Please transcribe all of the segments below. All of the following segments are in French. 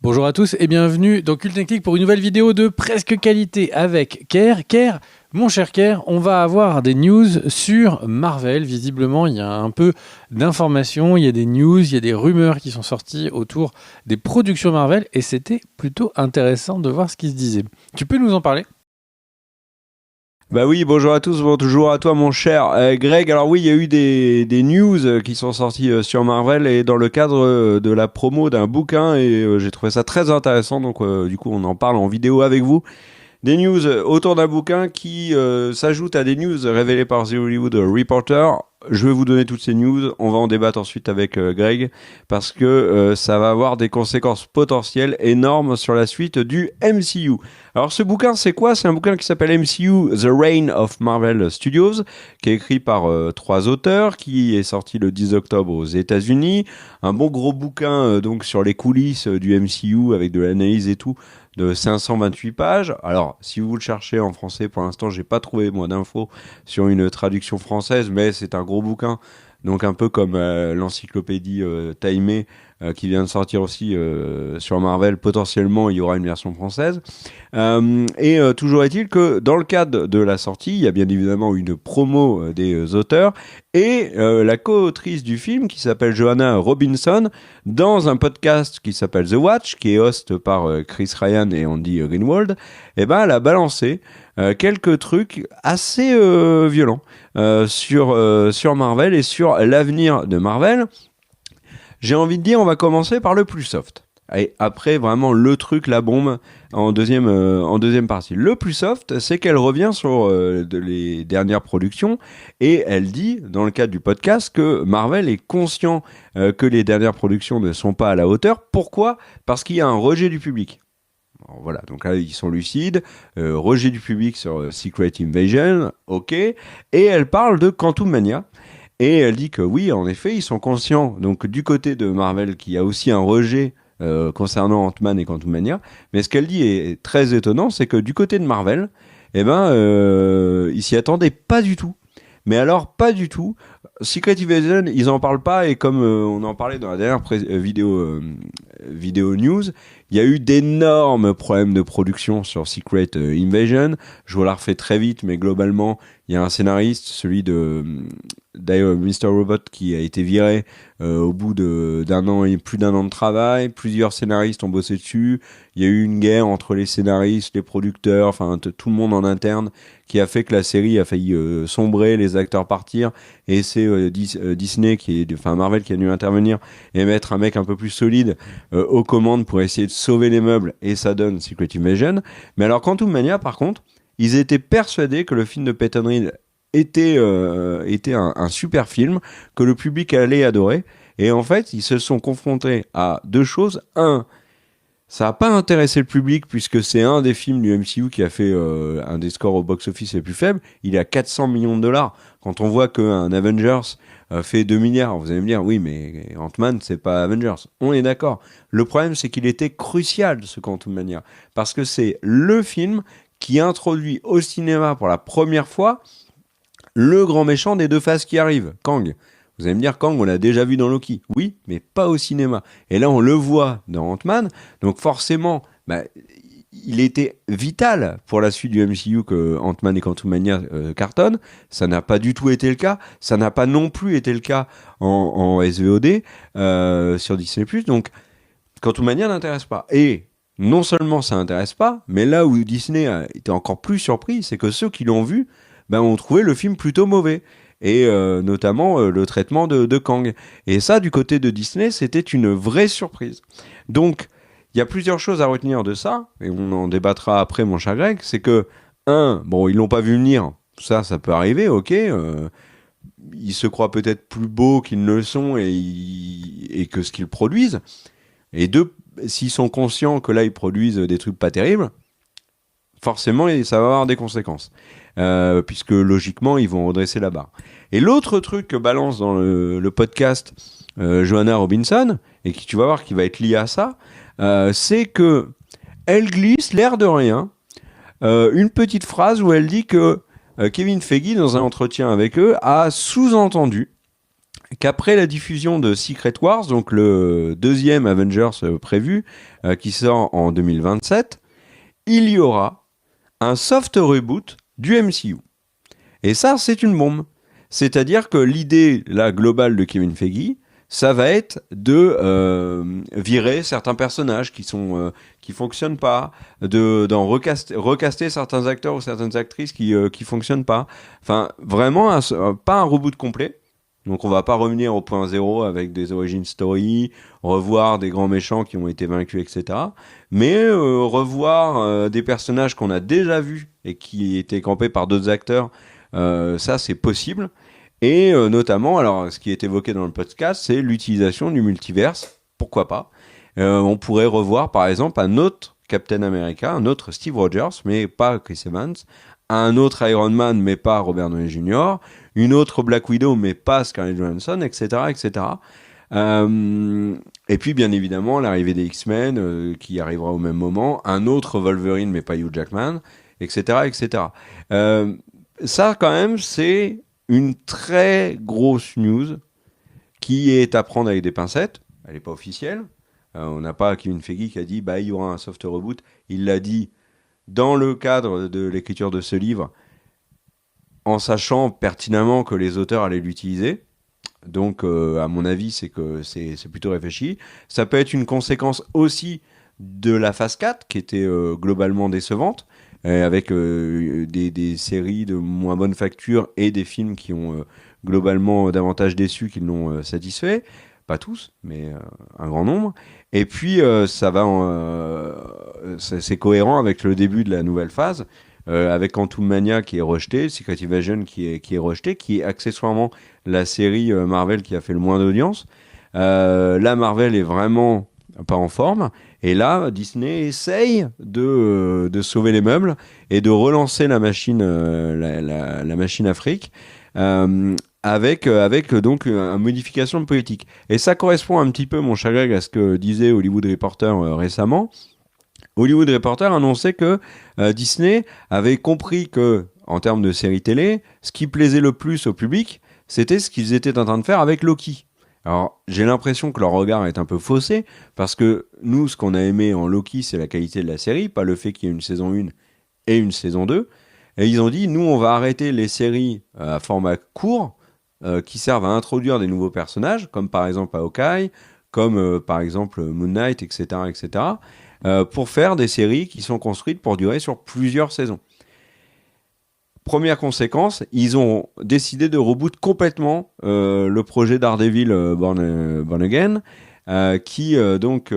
Bonjour à tous et bienvenue dans Cult Technique pour une nouvelle vidéo de presque qualité avec Ker. Ker, mon cher Ker, on va avoir des news sur Marvel. Visiblement, il y a un peu d'informations, il y a des news, il y a des rumeurs qui sont sorties autour des productions Marvel et c'était plutôt intéressant de voir ce qui se disait. Tu peux nous en parler ? Bah oui, bonjour à tous, bonjour à toi mon cher Greg. Alors oui, il y a eu des news qui sont sorties sur Marvel et dans le cadre de la promo d'un bouquin et j'ai trouvé ça très intéressant, donc du coup on en parle en vidéo avec vous. Des news autour d'un bouquin qui s'ajoutent à des news révélées par The Hollywood Reporter. Je vais vous donner toutes ces news, on va en débattre ensuite avec Greg, parce que ça va avoir des conséquences potentielles énormes sur la suite du MCU. Alors ce bouquin, c'est quoi ? C'est un bouquin qui s'appelle MCU The Reign of Marvel Studios, qui est écrit par 3 auteurs, qui est sorti le 10 octobre aux États-Unis. Un bon gros bouquin donc sur les coulisses du MCU, avec de l'analyse et tout, de 528 pages. Alors, si vous le cherchez en français, pour l'instant, j'ai pas trouvé, moi, d'infos sur une traduction française, mais c'est un gros bouquin. Donc, un peu comme l'encyclopédie Timé, qui vient de sortir aussi sur Marvel. Potentiellement, il y aura une version française. Toujours est-il que dans le cadre de la sortie, il y a bien évidemment une promo des auteurs et la co-autrice du film qui s'appelle Joanna Robinson dans un podcast qui s'appelle The Watch, qui est host par Chris Ryan et Andy Greenwald, elle a balancé quelques trucs assez violents sur Marvel et sur l'avenir de Marvel. J'ai envie de dire, on va commencer par le plus soft. Et après, vraiment, le truc, la bombe, en deuxième partie. Le plus soft, c'est qu'elle revient sur les dernières productions et elle dit, dans le cadre du podcast, que Marvel est conscient que les dernières productions ne sont pas à la hauteur. Pourquoi ? Parce qu'il y a un rejet du public. Alors, voilà, donc là, ils sont lucides. Rejet du public sur Secret Invasion, ok. Et elle parle de Quantum Mania. Et elle dit que oui, en effet, ils sont conscients, donc du côté de Marvel, qu'il y a aussi un rejet concernant Ant-Man et Quantum Mania. Mais ce qu'elle dit est très étonnant, c'est que du côté de Marvel, ils s'y attendaient pas du tout. Mais alors, pas du tout. Secret Invasion, ils en parlent pas, et comme on en parlait dans la dernière vidéo news, il y a eu d'énormes problèmes de production sur Secret Invasion. Je vous la refais très vite, mais globalement, il y a un scénariste, celui de Mr. Robot, qui a été viré au bout d'un an et plus d'un an de travail. Plusieurs scénaristes ont bossé dessus. Il y a eu une guerre entre les scénaristes, les producteurs, enfin tout le monde en interne, qui a fait que la série a failli sombrer, les acteurs partir, et c'est Disney Marvel qui a dû intervenir et mettre un mec un peu plus solide aux commandes pour essayer de sauver les meubles, et ça donne Secret Invasion. Mais alors Quantum Mania, par contre, ils étaient persuadés que le film de Peyton Reed était un super film, que le public allait adorer, et en fait ils se sont confrontés à deux choses. Un, ça n'a pas intéressé le public puisque c'est un des films du MCU qui a fait un des scores au box-office les plus faibles. Il est à 400 millions de dollars. Quand on voit qu'un Avengers fait 2 milliards, vous allez me dire, oui, mais Ant-Man, c'est pas Avengers. On est d'accord. Le problème, c'est qu'il était crucial, ce Quantum Mania, parce que c'est le film qui introduit au cinéma pour la première fois le grand méchant des deux phases qui arrivent, Kang. Vous allez me dire, Kang, on l'a déjà vu dans Loki. Oui, mais pas au cinéma. Et là, on le voit dans Ant-Man. Donc forcément, il était vital pour la suite du MCU que Ant-Man et Quantum Mania cartonnent. Ça n'a pas du tout été le cas. Ça n'a pas non plus été le cas en SVOD sur Disney+. Donc, Quantum Mania n'intéresse pas. Et non seulement ça n'intéresse pas, mais là où Disney a été encore plus surpris, c'est que ceux qui l'ont vu ont trouvé le film plutôt mauvais. Et notamment le traitement de Kang. Et ça, du côté de Disney, c'était une vraie surprise. Donc, il y a plusieurs choses à retenir de ça, et on en débattra après, mon cher Greg, c'est que, ils l'ont pas vu venir, ça peut arriver, ok, ils se croient peut-être plus beaux qu'ils ne le sont, et que ce qu'ils produisent, et deux, s'ils sont conscients que là, ils produisent des trucs pas terribles, forcément, ça va avoir des conséquences. Puisque logiquement, ils vont redresser la barre. Et l'autre truc que balance dans le podcast Joanna Robinson, et qui tu vas voir qui va être lié à ça, c'est que elle glisse, l'air de rien, une petite phrase où elle dit que Kevin Feige, dans un entretien avec eux, a sous-entendu qu'après la diffusion de Secret Wars, donc le deuxième Avengers prévu, qui sort en 2027, il y aura un soft reboot du MCU. Et ça, c'est une bombe. C'est-à-dire que l'idée là, globale de Kevin Feige, ça va être de virer certains personnages qui fonctionnent pas, d'en recaster certains acteurs ou certaines actrices qui fonctionnent pas. Enfin, vraiment, pas un reboot complet. Donc, on va pas revenir au point zéro avec des origin story, revoir des grands méchants qui ont été vaincus, etc. Mais revoir des personnages qu'on a déjà vus et qui étaient campés par d'autres acteurs, ça, c'est possible. Et notamment, alors, ce qui est évoqué dans le podcast, c'est l'utilisation du multiverse. Pourquoi pas on pourrait revoir, par exemple, un autre Captain America, un autre Steve Rogers, mais pas Chris Evans, un autre Iron Man, mais pas Robert Downey Jr., une autre Black Widow, mais pas Scarlett Johansson, etc., etc. Et puis, bien évidemment, l'arrivée des X-Men, qui arrivera au même moment, un autre Wolverine, mais pas Hugh Jackman, etc., etc. Ça, quand même, c'est une très grosse news qui est à prendre avec des pincettes. Elle n'est pas officielle. On n'a pas Kevin Feige qui a dit il y aura un soft reboot. Il l'a dit dans le cadre de l'écriture de ce livre, en sachant pertinemment que les auteurs allaient l'utiliser. Donc, à mon avis, c'est que c'est plutôt réfléchi. Ça peut être une conséquence aussi de la phase 4, qui était globalement décevante, avec des séries de moins bonne facture et des films qui ont globalement davantage déçu qu'ils n'ont satisfait. Pas tous, mais un grand nombre. Et puis, c'est cohérent avec le début de la nouvelle phase, avec Quantum Mania qui est rejeté, Secret Invasion qui est rejeté, qui est accessoirement la série Marvel qui a fait le moins d'audience. Là, Marvel est vraiment pas en forme. Et là, Disney essaye de sauver les meubles et de relancer la machine, la machine Afrique. Avec donc une modification de politique. Et ça correspond un petit peu, mon cher Greg, à ce que disait Hollywood Reporter récemment. Hollywood Reporter annonçait que Disney avait compris que, en termes de séries télé, ce qui plaisait le plus au public, c'était ce qu'ils étaient en train de faire avec Loki. Alors, j'ai l'impression que leur regard est un peu faussé, parce que nous, ce qu'on a aimé en Loki, c'est la qualité de la série, pas le fait qu'il y ait une saison 1 et une saison 2. Et ils ont dit, nous, on va arrêter les séries à format court, qui servent à introduire des nouveaux personnages, comme par exemple Hawkeye, comme par exemple Moon Knight, etc., etc., pour faire des séries qui sont construites pour durer sur plusieurs saisons. Première conséquence, ils ont décidé de reboot complètement le projet Daredevil Born Again, qui donc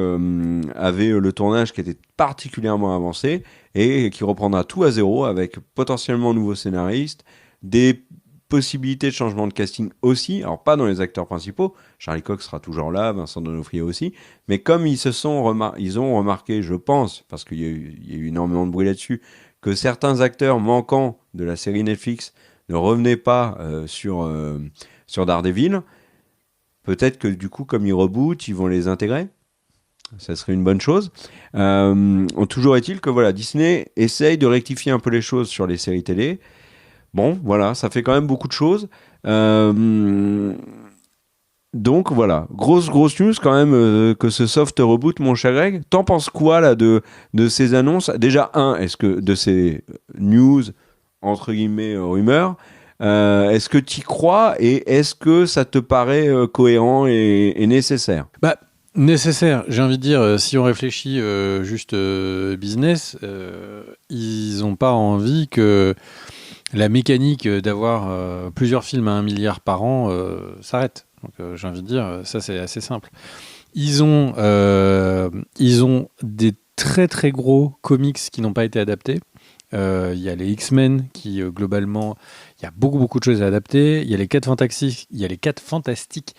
avait le tournage qui était particulièrement avancé et qui reprendra tout à zéro avec potentiellement un nouveau scénariste, des possibilités de changement de casting aussi, alors pas dans les acteurs principaux, Charlie Cox sera toujours là, Vincent D'Onofrio aussi, mais comme ils ont remarqué, je pense, parce qu'il y a eu énormément de bruit là-dessus, que certains acteurs manquants de la série Netflix ne revenaient pas sur Daredevil, peut-être que du coup, comme ils rebootent, ils vont les intégrer. Ça serait une bonne chose. Toujours est-il que voilà, Disney essaye de rectifier un peu les choses sur les séries télé. Bon, voilà, ça fait quand même beaucoup de choses. Donc voilà, grosse news quand même que ce soft reboot, mon cher Greg. T'en penses quoi là de ces annonces? Déjà, est-ce que de ces news, entre guillemets, rumeurs, est-ce que t'y crois et est-ce que ça te paraît cohérent et nécessaire? Nécessaire, j'ai envie de dire, si on réfléchit juste business, ils n'ont pas envie que la mécanique d'avoir plusieurs films à 1 milliard par an s'arrête. Donc j'ai envie de dire, ça c'est assez simple. Ils ont des très très gros comics qui n'ont pas été adaptés. Il y a les X-Men qui globalement, il y a beaucoup de choses à adapter. Il y a les 4 Fantastiques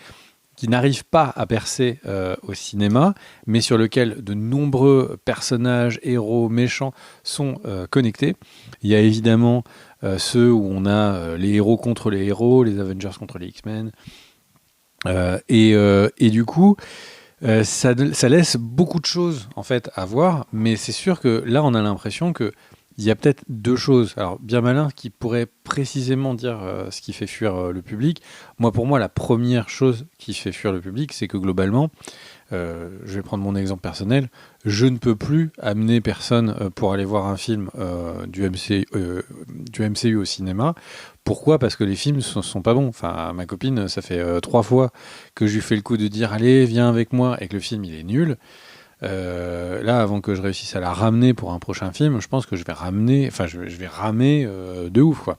qui n'arrivent pas à percer au cinéma, mais sur lequel de nombreux personnages, héros, méchants sont connectés. Il y a évidemment ceux où on a les héros contre les héros, les Avengers contre les X-Men. Et du coup, ça laisse beaucoup de choses en fait à voir, mais c'est sûr que là, on a l'impression que il y a peut-être deux choses. Alors, bien malin, qui pourraient précisément dire ce qui fait fuir le public. Pour moi, la première chose qui fait fuir le public, c'est que globalement, je vais prendre mon exemple personnel, je ne peux plus amener personne pour aller voir un film du MCU au cinéma. Pourquoi ? Parce que les films sont pas bons. Enfin, ma copine, ça fait 3 fois que je lui fais le coup de dire « Allez, viens avec moi » et que le film, il est nul. Là, avant que je réussisse à la ramener pour un prochain film, je pense que je vais ramer de ouf, quoi.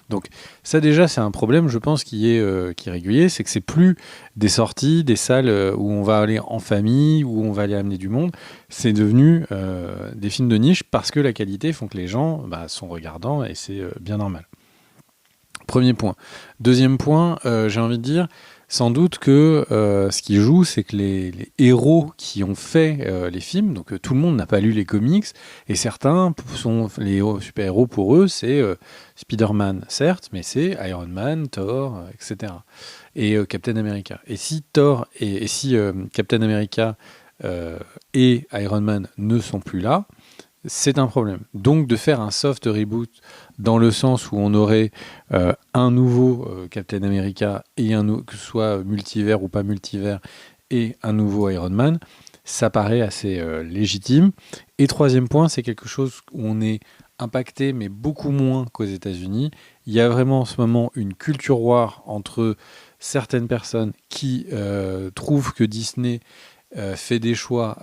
Donc ça déjà c'est un problème je pense qui est régulier, c'est que c'est plus des sorties, des salles où on va aller en famille, où on va aller amener du monde, c'est devenu des films de niche parce que la qualité font que les gens sont regardants et c'est bien normal. Premier point. Deuxième point, j'ai envie de dire, sans doute que ce qui joue, c'est que les héros qui ont fait les films, donc tout le monde n'a pas lu les comics, et certains sont les super-héros pour eux, c'est Spider-Man, certes, mais c'est Iron Man, Thor, etc. Et Captain America. Et si Thor et si Captain America et Iron Man ne sont plus là, c'est un problème. Donc de faire un soft reboot dans le sens où on aurait un nouveau Captain America et que ce soit multivers ou pas multivers et un nouveau Iron Man, ça paraît assez légitime. Et troisième point, c'est quelque chose où on est impacté, mais beaucoup moins qu'aux États-Unis. Il y a vraiment en ce moment une culture war entre certaines personnes qui trouvent que Disney fait des choix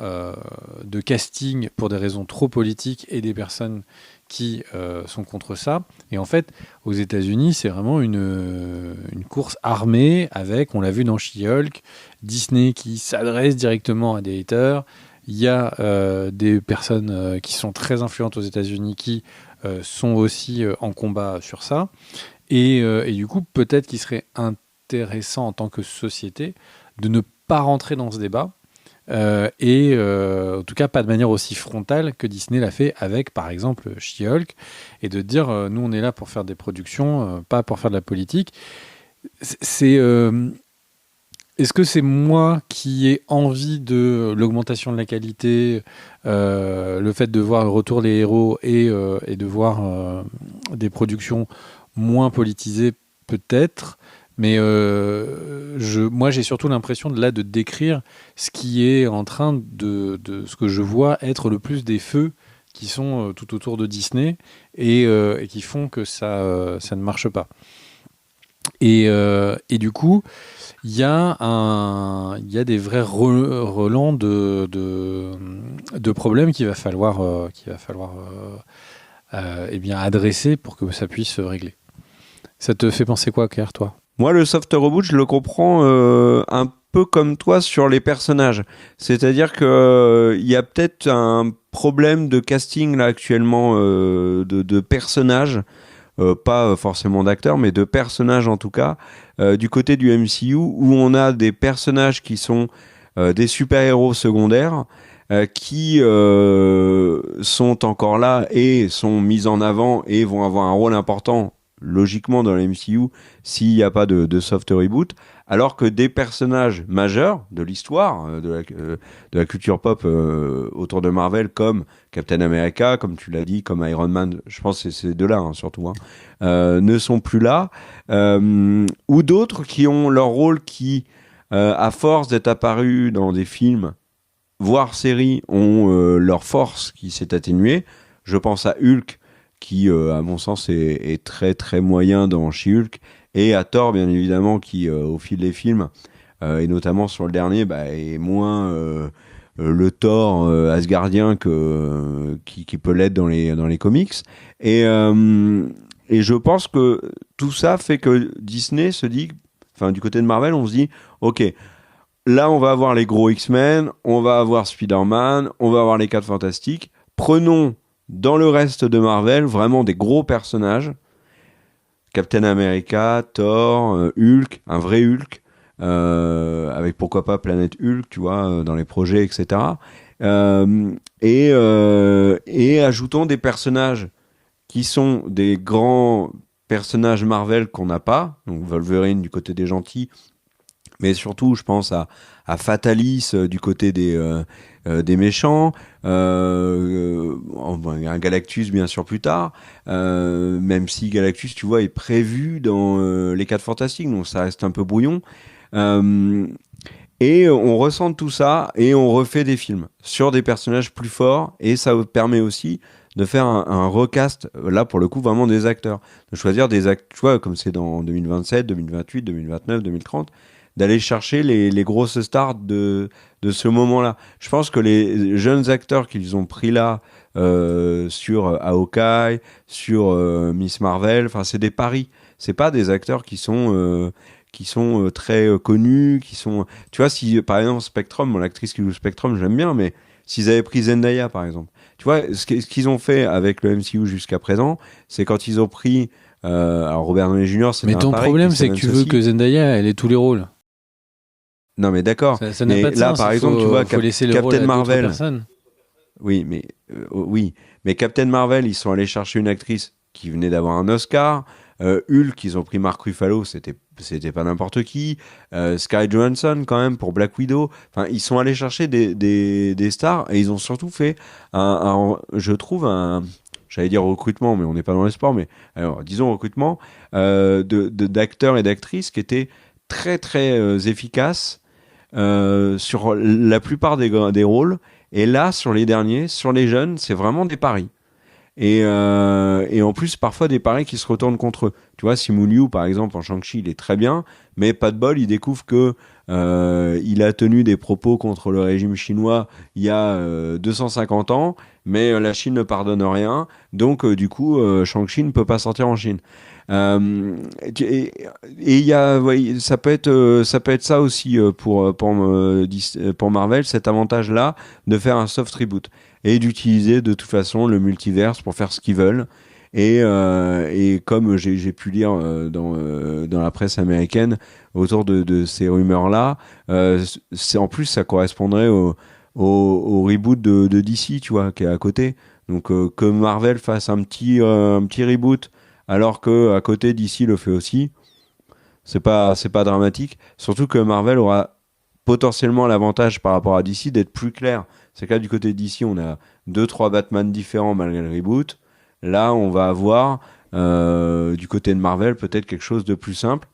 de casting pour des raisons trop politiques et des personnes qui sont contre ça. Et en fait, aux États-Unis, c'est vraiment une course armée avec, on l'a vu dans She-Hulk, Disney qui s'adresse directement à des haters. Il y a des personnes qui sont très influentes aux États-Unis qui sont aussi en combat sur ça. Et du coup, peut-être qu'il serait intéressant en tant que société de ne pas rentrer dans ce débat. En tout cas pas de manière aussi frontale que Disney l'a fait avec par exemple She-Hulk, et de dire nous on est là pour faire des productions, pas pour faire de la politique. Est-ce que c'est moi qui ai envie de l'augmentation de la qualité, le fait de voir le retour des héros et de voir des productions moins politisées peut-être? Mais moi, j'ai surtout l'impression de décrire ce qui est en train de ce que je vois être le plus des feux qui sont tout autour de Disney et qui font que ça ne marche pas. Et du coup, il y a des vrais relents de problèmes qu'il va falloir adresser pour que ça puisse se régler. Ça te fait penser quoi, Claire, toi ? Moi, le soft reboot, je le comprends un peu comme toi sur les personnages. C'est-à-dire que il y a peut-être un problème de casting là actuellement de personnages, pas forcément d'acteurs, mais de personnages en tout cas, du côté du MCU, où on a des personnages qui sont des super-héros secondaires, qui sont encore là et sont mis en avant et vont avoir un rôle important logiquement dans la MCU s'il n'y a pas de soft reboot, alors que des personnages majeurs de l'histoire, de la culture pop autour de Marvel, comme Captain America, comme tu l'as dit, comme Iron Man, je pense que c'est ces deux-là surtout, ne sont plus là, ou d'autres qui ont leur rôle qui, à force d'être apparus dans des films, voire séries, ont leur force qui s'est atténuée. Je pense à Hulk, qui, à mon sens, est très très moyen dans She-Hulk, et à Thor, bien évidemment, qui, au fil des films, et notamment sur le dernier, est moins le Thor asgardien qui peut l'être dans les comics. Et je pense que tout ça fait que Disney se dit, enfin, du côté de Marvel, on se dit, ok, là, on va avoir les gros X-Men, on va avoir Spider-Man, on va avoir les 4 Fantastiques. Prenons dans le reste de Marvel, vraiment des gros personnages. Captain America, Thor, Hulk, un vrai Hulk, avec pourquoi pas Planète Hulk, tu vois, dans les projets, etc. Et ajoutons des personnages qui sont des grands personnages Marvel qu'on n'a pas. Donc Wolverine du côté des gentils, mais surtout, je pense à Fatalis du côté des des méchants, un Galactus bien sûr plus tard, même si Galactus, tu vois, est prévu dans les 4 Fantastiques, donc ça reste un peu brouillon. Et on ressent tout ça et on refait des films sur des personnages plus forts et ça permet aussi de faire un recast, là pour le coup vraiment des acteurs, de choisir des acteurs, tu vois, comme c'est dans 2027, 2028, 2029, 2030, d'aller chercher les grosses stars de ce moment-là. Je pense que les jeunes acteurs qu'ils ont pris là sur Hawkeye, sur Miss Marvel, enfin c'est des paris, c'est pas des acteurs qui sont très connus, qui sont... Tu vois, si par exemple Spectrum, bon, l'actrice qui joue Spectrum, j'aime bien, mais s'ils avaient pris Zendaya, par exemple, tu vois, ce qu'ils ont fait avec le MCU jusqu'à présent, c'est quand ils ont pris... alors Robert Downey Jr., c'est Mais ton problème, c'est que tu veux que Zendaya, elle ait tous les rôles. Non, mais d'accord. Ça n'a mais pas de là, sens. par exemple, tu vois, faut laisser le rôle Captain à Marvel... d'autres personnes. Oui, mais Captain Marvel, ils sont allés chercher une actrice qui venait d'avoir un Oscar. Hulk, ils ont pris Mark Ruffalo, c'était pas n'importe qui. Scarlett Johansson, quand même, pour Black Widow. Enfin, ils sont allés chercher des stars et ils ont surtout fait je trouve j'allais dire recrutement, mais on n'est pas dans le sport, mais alors, disons recrutement d'acteurs et d'actrices qui étaient très très efficaces sur la plupart des rôles. Et là, sur les derniers, sur les jeunes, c'est vraiment des paris. Et en plus, parfois des paris qui se retournent contre eux. Tu vois, Simu Liu, par exemple, en Shang-Chi, il est très bien, mais pas de bol, il découvre que il a tenu des propos contre le régime chinois il y a 250 ans, mais la Chine ne pardonne rien, donc du coup, Shang-Chi ne peut pas sortir en Chine. Et il y a, ouais, ça peut être ça aussi pour Marvel, cet avantage-là de faire un soft reboot et d'utiliser de toute façon le multiverse pour faire ce qu'ils veulent. Et comme j'ai pu lire dans la presse américaine autour de ces rumeurs-là, en plus ça correspondrait au reboot de DC, tu vois, qui est à côté. Donc que Marvel fasse un petit reboot alors que à côté DC le fait aussi, c'est pas dramatique. Surtout que Marvel aura potentiellement l'avantage par rapport à DC d'être plus clair. C'est que là, du côté de DC, on a 2-3 Batman différents malgré le reboot. Là, on va avoir du côté de Marvel peut-être quelque chose de plus simple.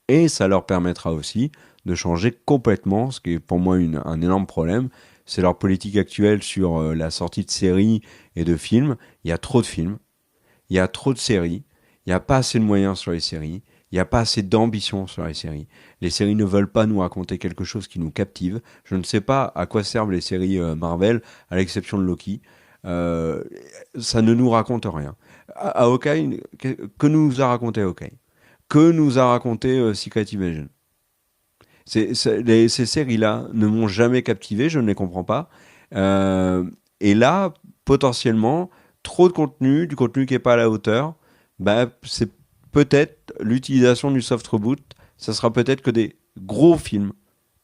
Et ça leur permettra aussi de changer complètement, ce qui est pour moi un énorme problème. C'est leur politique actuelle sur la sortie de séries et de films. Il y a trop de films, il y a trop de séries, il n'y a pas assez de moyens sur les séries. Il n'y a pas assez d'ambition sur les séries. Les séries ne veulent pas nous raconter quelque chose qui nous captive. Je ne sais pas à quoi servent les séries Marvel, à l'exception de Loki. Ça ne nous raconte rien. À Hawkeye, que nous a raconté Hawkeye? Que nous a raconté Secret Invasion? Ces séries-là ne m'ont jamais captivé, je ne les comprends pas. Et là, potentiellement, trop de contenu, du contenu qui n'est pas à la hauteur, bah, c'est peut-être l'utilisation du soft reboot, ça sera peut-être que des gros films,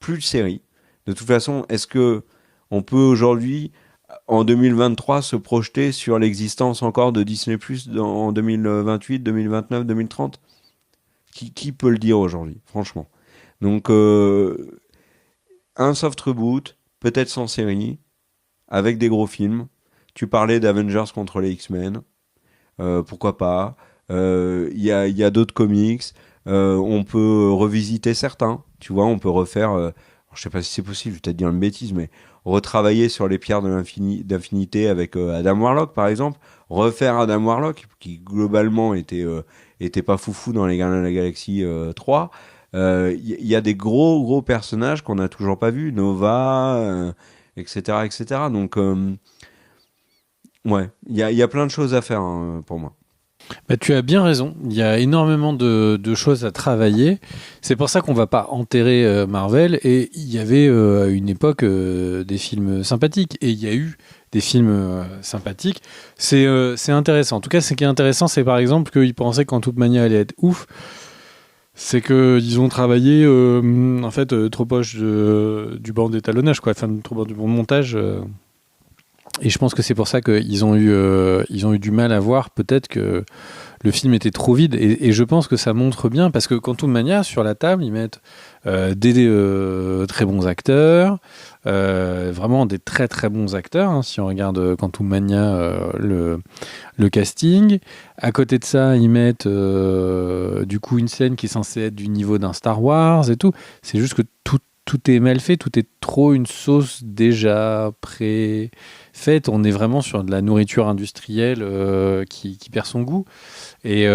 plus de séries. De toute façon, est-ce que on peut aujourd'hui, en 2023, se projeter sur l'existence encore de Disney+ en 2028, 2029, 2030 ? Qui peut le dire aujourd'hui, franchement? Donc, un soft reboot, peut-être sans série, avec des gros films. Tu parlais d'Avengers contre les X-Men. Pourquoi pas? Il y a d'autres comics. On peut revisiter certains. Tu vois, on peut refaire... je sais pas si c'est possible, je vais peut-être dire une bêtise, mais retravailler sur les pierres d'infinité avec Adam Warlock, par exemple. Refaire Adam Warlock, qui globalement était pas foufou dans les Gardiens de la Galaxie 3. Y a des gros personnages qu'on n'a toujours pas vus. Nova, etc., etc. Donc, ouais, il y a plein de choses à faire pour moi. Bah, tu as bien raison. Il y a énormément de choses à travailler. C'est pour ça qu'on va pas enterrer Marvel. Et il y avait à une époque des films sympathiques. Et il y a eu des films sympathiques. C'est intéressant. En tout cas, ce qui est intéressant, c'est par exemple qu'ils pensaient qu'en toute manière allait être ouf. C'est qu'ils ont travaillé en fait trop proche du banc d'étalonnage, quoi. Enfin, trop proche du bon montage. Et je pense que c'est pour ça qu'ils ont eu du mal à voir peut-être que le film était trop vide. Et je pense que ça montre bien, parce que Quantum Mania, sur la table, ils mettent des très bons acteurs, vraiment des très très bons acteurs, hein, si on regarde Quantum Mania, le casting. À côté de ça, ils mettent du coup une scène qui est censée être du niveau d'un Star Wars et tout. C'est juste que tout est mal fait, tout est trop une sauce déjà préfaite. On est vraiment sur de la nourriture industrielle qui perd son goût. Et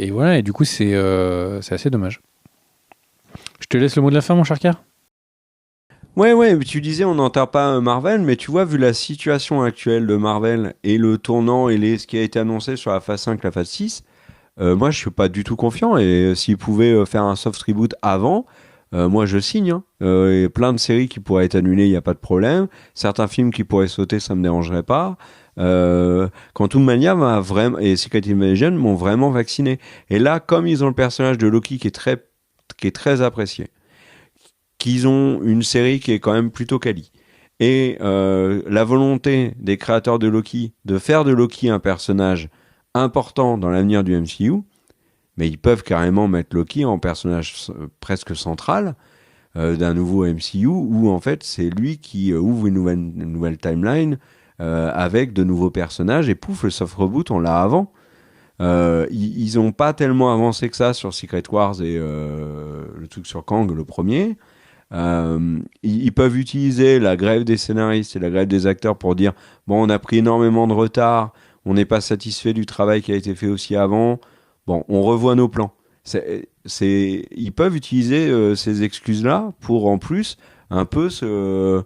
voilà, et du coup, c'est assez dommage. Je te laisse le mot de la fin, mon cher Car. Ouais, tu disais on n'enterre pas Marvel, mais tu vois, vu la situation actuelle de Marvel et le tournant et ce qui a été annoncé sur la phase 5, la phase 6, moi je suis pas du tout confiant, et s'ils pouvaient faire un soft reboot avant, moi je signe. Hein. Et plein de séries qui pourraient être annulées, il n'y a pas de problème. Certains films qui pourraient sauter, ça me dérangerait pas. Quantum Mania m'a vraiment, et Secret Invasion m'ont vraiment vacciné. Et là, comme ils ont le personnage de Loki qui est très apprécié, qu'ils ont une série qui est quand même plutôt quali, et la volonté des créateurs de Loki de faire de Loki un personnage important dans l'avenir du MCU, mais ils peuvent carrément mettre Loki en personnage presque central d'un nouveau MCU, où en fait c'est lui qui ouvre une nouvelle timeline avec de nouveaux personnages, et pouf, le soft reboot on l'a avant. Ils ont pas tellement avancé que ça sur Secret Wars et le truc sur Kang, le premier. Ils peuvent utiliser la grève des scénaristes et la grève des acteurs pour dire bon, on a pris énormément de retard, on n'est pas satisfait du travail qui a été fait aussi avant, bon, on revoit nos plans. Ils peuvent utiliser ces excuses-là pour en plus un peu se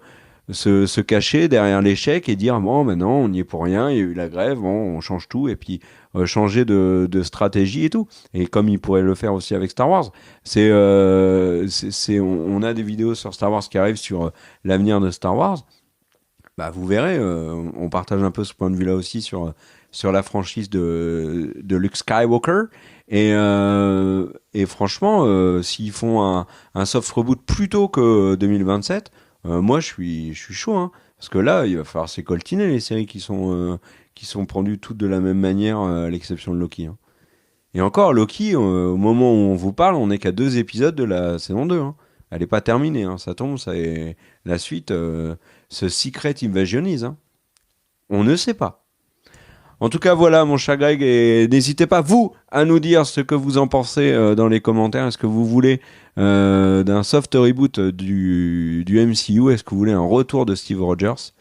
cacher derrière l'échec et dire bon, maintenant on n'y est pour rien, il y a eu la grève, bon, on change tout, et puis changer de stratégie et tout. Et comme ils pourraient le faire aussi avec Star Wars, on a des vidéos sur Star Wars qui arrivent sur l'avenir de Star Wars. Bah, vous verrez, on partage un peu ce point de vue-là aussi sur la franchise de Luke Skywalker. Et franchement, s'ils font un soft reboot plus tôt que 2027, moi je suis chaud, hein, parce que là, il va falloir s'écoltiner les séries qui sont produites toutes de la même manière, à l'exception de Loki. Hein. Et encore, Loki, au moment où on vous parle, on n'est qu'à 2 épisodes de la saison 2. Hein. Elle n'est pas terminée, hein. Ça tombe, ça est la suite. Ce Secret Invasionise. Hein. On ne sait pas. En tout cas, voilà, mon cher Greg, et n'hésitez pas, vous, à nous dire ce que vous en pensez dans les commentaires. Est-ce que vous voulez d'un soft reboot du MCU? Est-ce que vous voulez un retour de Steve Rogers?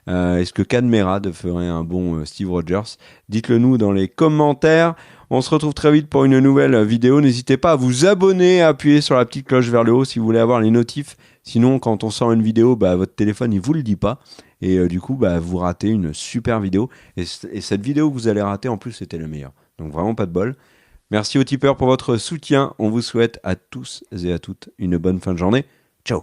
Est-ce que Cadmerade ferait un bon Steve Rogers? Dites-le nous dans les commentaires. On se retrouve très vite pour une nouvelle vidéo. N'hésitez pas à vous abonner, à appuyer sur la petite cloche vers le haut si vous voulez avoir les notifs. Sinon, quand on sort une vidéo, bah, votre téléphone, il vous le dit pas. Et du coup, bah, vous ratez une super vidéo. Et cette vidéo que vous allez rater, en plus, c'était la meilleure. Donc vraiment pas de bol. Merci aux tipeurs pour votre soutien. On vous souhaite à tous et à toutes une bonne fin de journée. Ciao.